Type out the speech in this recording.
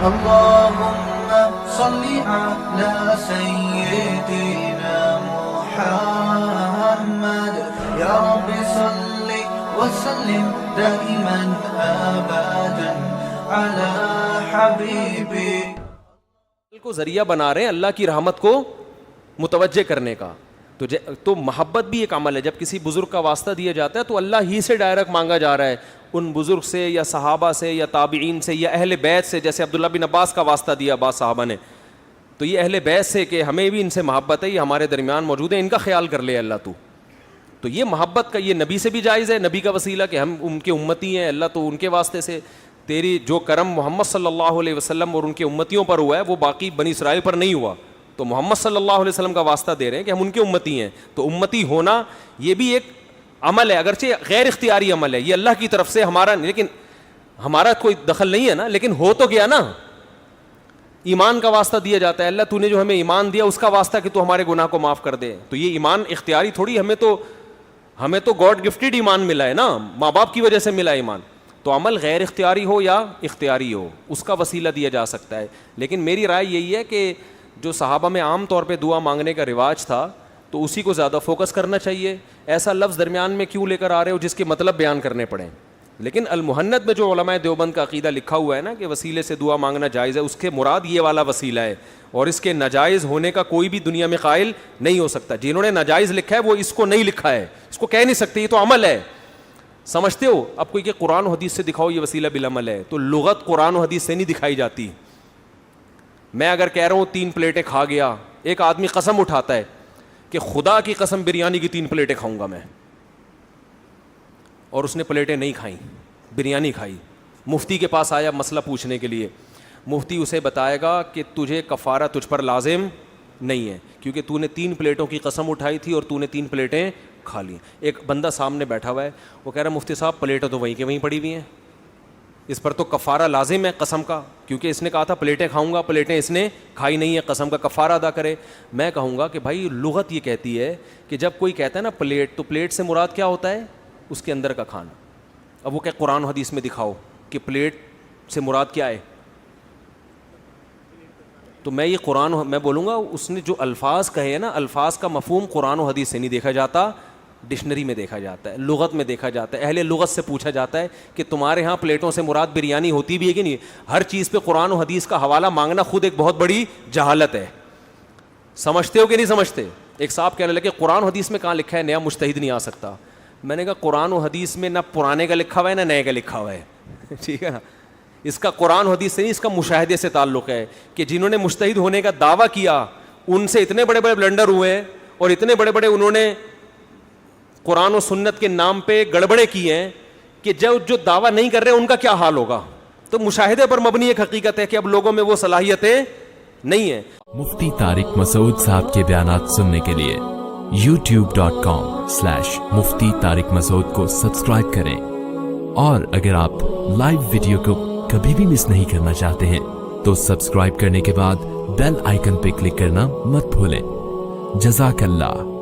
اللهم صل على سيدنا محمد يا رب صل وسلم دائما أبدا على حبيبي. کو ذریعہ بنا رہے ہیں اللہ کی رحمت کو متوجہ کرنے کا. تو محبت بھی ایک عمل ہے. جب کسی بزرگ کا واسطہ دیا جاتا ہے تو اللہ ہی سے ڈائریکٹ مانگا جا رہا ہے, ان بزرگ سے یا صحابہ سے یا تابعین سے یا اہل بیت سے. جیسے عبداللہ بن عباس کا واسطہ دیا بعض صحابہ نے, تو یہ اہل بیت سے کہ ہمیں بھی ان سے محبت ہے, یہ ہمارے درمیان موجود ہے, ان کا خیال کر لے اللہ تو یہ محبت کا یہ نبی سے بھی جائز ہے, نبی کا وسیلہ کہ ہم ان کے امتی ہیں, اللہ تو ان کے واسطے سے تیری جو کرم محمد صلی اللہ علیہ وسلم اور ان کے امتیوں پر ہوا ہے وہ باقی بنی اسرائیل پر نہیں ہوا, تو محمد صلی اللہ علیہ وسلم کا واسطہ دے رہے ہیں کہ ہم ان کے امتی ہیں. تو امتی ہونا یہ بھی ایک عمل ہے, اگرچہ غیر اختیاری عمل ہے, یہ اللہ کی طرف سے ہمارا, لیکن ہمارا کوئی دخل نہیں ہے نا, لیکن ہو تو گیا نا. ایمان کا واسطہ دیا جاتا ہے, اللہ تو نے جو ہمیں ایمان دیا اس کا واسطہ کہ تو ہمارے گناہ کو معاف کر دے. تو یہ ایمان اختیاری تھوڑی, ہمیں تو گاڈ گفٹڈ ایمان ملا ہے نا, ماں باپ کی وجہ سے ملا ایمان. تو عمل غیر اختیاری ہو یا اختیاری ہو اس کا وسیلہ دیا جا سکتا ہے. لیکن میری رائے یہی ہے کہ جو صحابہ میں عام طور پہ دعا مانگنے کا رواج تھا تو اسی کو زیادہ فوکس کرنا چاہیے. ایسا لفظ درمیان میں کیوں لے کر آ رہے ہو جس کے مطلب بیان کرنے پڑیں. لیکن المحند میں جو علماء دیوبند کا عقیدہ لکھا ہوا ہے نا کہ وسیلے سے دعا مانگنا جائز ہے, اس کے مراد یہ والا وسیلہ ہے, اور اس کے ناجائز ہونے کا کوئی بھی دنیا میں قائل نہیں ہو سکتا. جنہوں نے ناجائز لکھا ہے وہ اس کو نہیں لکھا ہے, اس کو کہہ نہیں سکتے, یہ تو عمل ہے. سمجھتے ہو اب کوئی کہ قرآن و حدیث سے دکھاؤ یہ وسیلہ بالعمل ہے, تو لغت قرآن و حدیث سے نہیں دکھائی جاتی. میں اگر کہہ رہا ہوں 3 پلیٹیں کھا گیا, ایک آدمی قسم اٹھاتا ہے کہ خدا کی قسم بریانی کی 3 پلیٹیں کھاؤں گا میں, اور اس نے پلیٹیں نہیں کھائیں, بریانی کھائی. مفتی کے پاس آیا مسئلہ پوچھنے کے لیے, مفتی اسے بتائے گا کہ تجھے کفارہ تجھ پر لازم نہیں ہے کیونکہ تو نے 3 پلیٹوں کی قسم اٹھائی تھی اور تو نے 3 پلیٹیں کھا لی. ایک بندہ سامنے بیٹھا ہوا ہے, وہ کہہ رہا ہے مفتی صاحب پلیٹیں تو وہیں کے وہیں پڑی ہوئی ہیں, اس پر تو کفارہ لازم ہے قسم کا, کیونکہ اس نے کہا تھا پلیٹیں کھاؤں گا, پلیٹیں اس نے کھائی نہیں ہے, قسم کا کفارہ ادا کرے. میں کہوں گا کہ بھائی لغت یہ کہتی ہے کہ جب کوئی کہتا ہے نا پلیٹ, تو پلیٹ سے مراد کیا ہوتا ہے, اس کے اندر کا کھانا. اب وہ کہ قرآن و حدیث میں دکھاؤ کہ پلیٹ سے مراد کیا ہے, تو میں یہ میں بولوں گا اس نے جو الفاظ کہے ہیں نا, الفاظ کا مفہوم قرآن و حدیث سے نہیں دیکھا جاتا, ڈکشنری میں دیکھا جاتا ہے, لغت میں دیکھا جاتا ہے, اہل لغت سے پوچھا جاتا ہے کہ تمہارے ہاں پلیٹوں سے مراد بریانی ہوتی بھی ہے کہ نہیں. ہر چیز پہ قرآن و حدیث کا حوالہ مانگنا خود ایک بہت بڑی جہالت ہے. سمجھتے ہو کہ نہیں سمجھتے؟ ایک صاحب کہنے لگے قرآن و حدیث میں کہاں لکھا ہے نیا مجتہد نہیں آ سکتا. میں نے کہا قرآن و حدیث میں نہ پرانے کا لکھا ہوا ہے نہ نئے کا لکھا ہوا ہے, ٹھیک ہے نا. اس کا قرآن و حدیث سے نہیں, اس کا مشاہدے سے تعلق ہے کہ جنہوں نے مجتہد ہونے کا دعویٰ کیا ان سے اتنے بڑے بڑے بلنڈر ہوئے ہیں, اور اتنے بڑے بڑے انہوں نے قرآن و سنت کے نام پہ گڑبڑے کیے ہیں کہ جو دعویٰ نہیں کر رہے ان کا کیا حال ہوگا. تو مشاہدے پر مبنی ایک حقیقت ہے کہ اب لوگوں میں وہ صلاحیتیں نہیں ہیں. مفتی طارق مسعود صاحب کے بیانات سننے کے لیے youtube.com/مفتی طارق مسعود کو سبسکرائب کریں, اور اگر آپ لائیو ویڈیو کو کبھی بھی مس نہیں کرنا چاہتے ہیں تو سبسکرائب کرنے کے بعد بیل آئیکن پہ کلک کرنا مت بھولیں. جزاک اللہ.